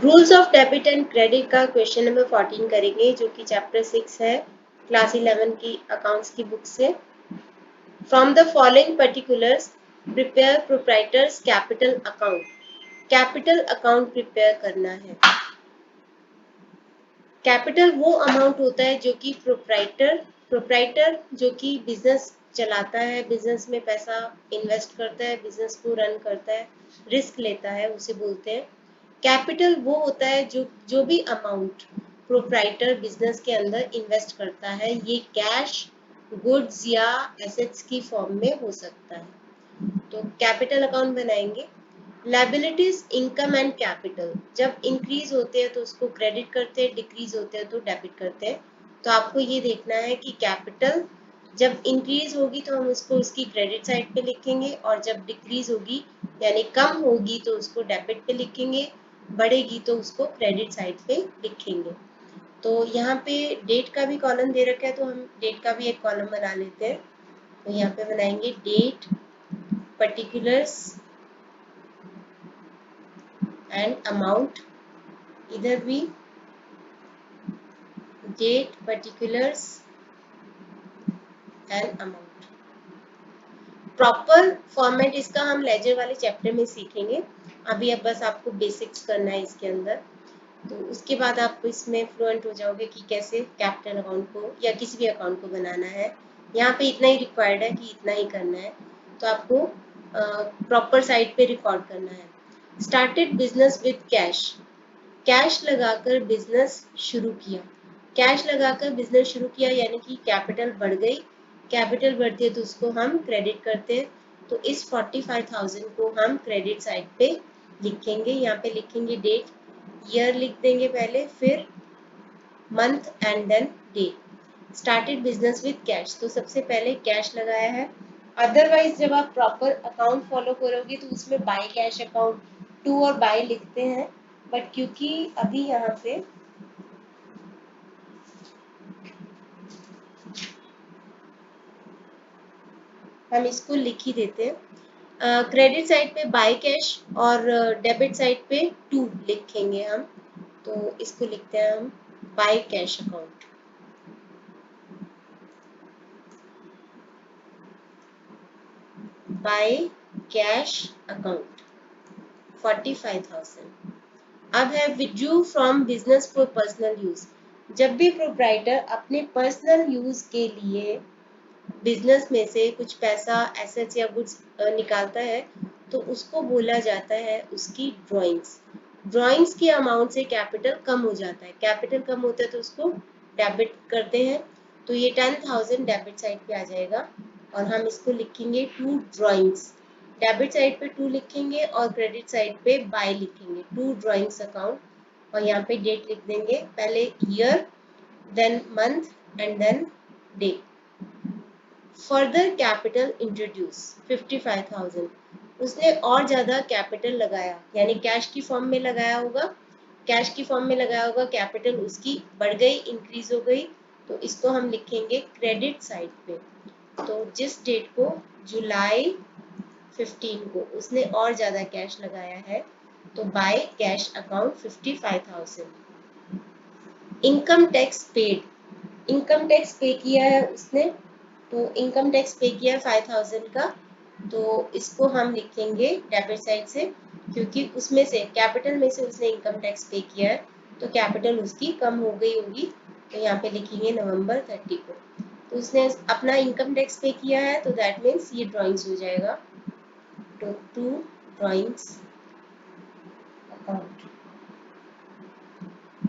Rules of debit and credit का question number 14 करेंगे, जो कि चैप्टर 6 है, क्लास 11 की अकाउंट्स की बुक से। From the following particulars prepare proprietors capital account. Capital account prepare करना है। कैपिटल वो अमाउंट होता है जो कि प्रोप्राइटर जो कि बिजनेस चलाता है, बिजनेस में पैसा इन्वेस्ट करता है, बिजनेस को रन करता है, रिस्क लेता है, उसे बोलते हैं कैपिटल। वो होता है जो भी अमाउंट प्रोप्राइटर बिजनेस के अंदर इन्वेस्ट करता है, ये कैश, गुड्स या एसेट्स की फॉर्म में हो सकता है। तो कैपिटल अकाउंट बनाएंगे। लायबिलिटीज, इनकम एंड कैपिटल, जब इंक्रीज होते हैं तो उसको क्रेडिट करते हैं, डिक्रीज होते हैं तो डेबिट करते हैं। तो आपको ये देखना है कि कैपिटल जब इंक्रीज होगी तो हम उसको उसकी क्रेडिट साइड पे लिखेंगे, और जब डिक्रीज होगी यानी कम होगी तो उसको डेबिट पे लिखेंगे, बढ़ेगी तो उसको क्रेडिट साइड पे लिखेंगे। तो यहाँ पे डेट का भी कॉलम दे रखा है, तो हम डेट का भी एक कॉलम बना लेते हैं। तो यहाँ पे बनाएंगे डेट, पर्टिकुलर्स एंड अमाउंट। इधर भी date, particulars and amount. Proper format इसका हम लेजर वाले चैप्टर में सीखेंगे। अभी अब बस आपको बेसिक्स करना है इसके अंदर, तो उसके बाद आप इसमें फ्लुएंट हो जाओगे कि कैसे कैपिटल अकाउंट को या किसी भी अकाउंट को बनाना है। यहाँ पे इतना ही रिक्वायर्ड है कि इतना ही करना है, तो आपको प्रॉपर साइड पे रिकॉर्ड करना है। Started business with cash, cash लगाकर बिजनेस शुरू किया। कैश लगाकर बिजनेस शुरू किया यानी कि कैपिटल बढ़ गई। कैपिटल बढ़ती है तो उसको हम क्रेडिट करते हैं। तो इस 45,000 को हम क्रेडिट साइड पे लिखेंगे। यहाँ पे लिखेंगे डेट, ईयर लिख देंगे पहले, फिर month and then day. Started business with cash, तो सबसे पहले कैश लगाया है। अदरवाइज जब आप प्रॉपर अकाउंट फॉलो करोगे तो उसमें बाय कैश अकाउंट टू और बाय लिखते हैं, बट क्योंकि अभी यहाँ पे हम इसको लिख ही देते हैं। क्रेडिट साइड पे बाय कैश और डेबिट साइड पे टू लिखेंगे हम, तो इसको लिखते हैं हम by cash account. By cash account 45,000। अब है withdrew from business for personal use. जब भी प्रोप्राइटर अपने पर्सनल यूज के लिए बिजनेस में से कुछ पैसा, एसेट्स या गुड्स निकालता है, तो उसको बोला जाता है उसकी ड्राइंग्स। ड्राइंग्स की अमाउंट से कैपिटल कम हो जाता है, कैपिटल कम होता है तो उसको डेबिट करते हैं। तो ये 10,000 डेबिट साइड पे आ जाएगा, और हम इसको लिखेंगे टू ड्राइंग्स। डेबिट साइड पे टू लिखेंगे और क्रेडिट साइड पे बाय लिखेंगे, टू ड्राइंग्स अकाउंट। और यहाँ पे डेट लिख देंगे, पहले year, then month and then day. Further capital introduce 55,000, उसने और ज्यादा कैपिटल लगाया, यानी कैश की फॉर्म में लगाया होगा, कैश की फॉर्म में लगाया होगा, कैपिटल उसकी बढ़ गई, इंक्रीज हो गई, तो इसको हम लिखेंगे क्रेडिट साइड पे। तो जिस डेट को, जुलाई 15 को उसने और ज्यादा कैश लगाया है, तो by cash account 55,000। Income tax paid, income tax पे किया है उसने, तो इनकम टैक्स पे किया है 5,000 का, तो इसको हम लिखेंगे डेबिट साइड से, क्योंकि उसमें से कैपिटल में से उसने इनकम टैक्स पे किया है, तो कैपिटल उसकी कम हो गई होगी। तो यहाँ पे लिखेंगे नवंबर 30 को, तो उसने अपना इनकम टैक्स पे किया है, तो दैट मीन्स ये ड्राइंग्स हो जाएगा। तो टू ड्राइंग्स अकाउंट,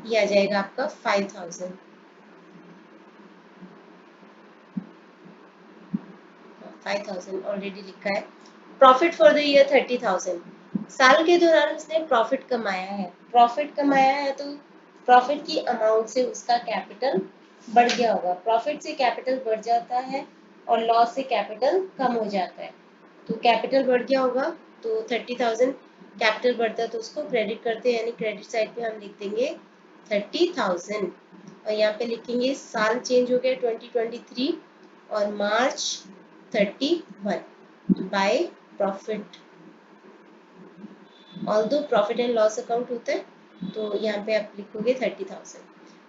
ये आ जाएगा आपका 5,000। 5,000 ऑलरेडी लिखा है। प्रॉफिट फॉर द ईयर 30,000, साल के दौरान उसने प्रॉफिट कमाया है। प्रॉफिट कमाया है तो प्रॉफिट की अमाउंट से उसका कैपिटल बढ़ गया होगा। प्रॉफिट से कैपिटल बढ़ जाता है और लॉस से कैपिटल कम हो जाता है, तो कैपिटल बढ़ गया होगा, तो 30,000 कैपिटल बढ़ता है तो उसको क्रेडिट करते हैं, यानी क्रेडिट साइड पे हम लिख देंगे 30,000। और यहाँ पे लिखेंगे साल चेंज हो गया 2023 और मार्च 31 by profit. Although profit and loss account होता है, तो यहाँ पे आप लिखोगे 30,000।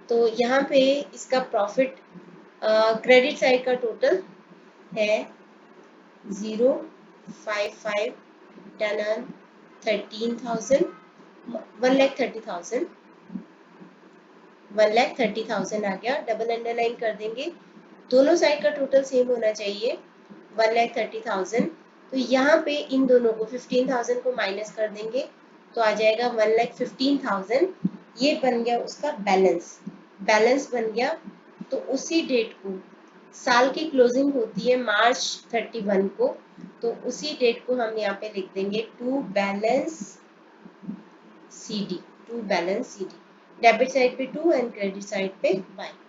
तो यहाँ पे इसका प्रॉफिट क्रेडिट साइड का टोटल है 055 डन ऑन 13,000 1,30,000 1,30,000 आ गया। डबल अंडरलाइन कर देंगे, दोनों साइड का टोटल सेम होना चाहिए 1,30,000। तो यहाँ पे इन दोनों को 15,000 को माइनस कर देंगे तो आ जाएगा 1,15,000। ये बन गया उसका बैलेंस, बैलेंस बन गया। तो उसी डेट को, साल की क्लोजिंग होती है मार्च 31 को, तो उसी डेट को हम यहाँ पे लिख देंगे to balance CD, to balance CD। Debit side पे 2 एंड क्रेडिट साइड पे 1।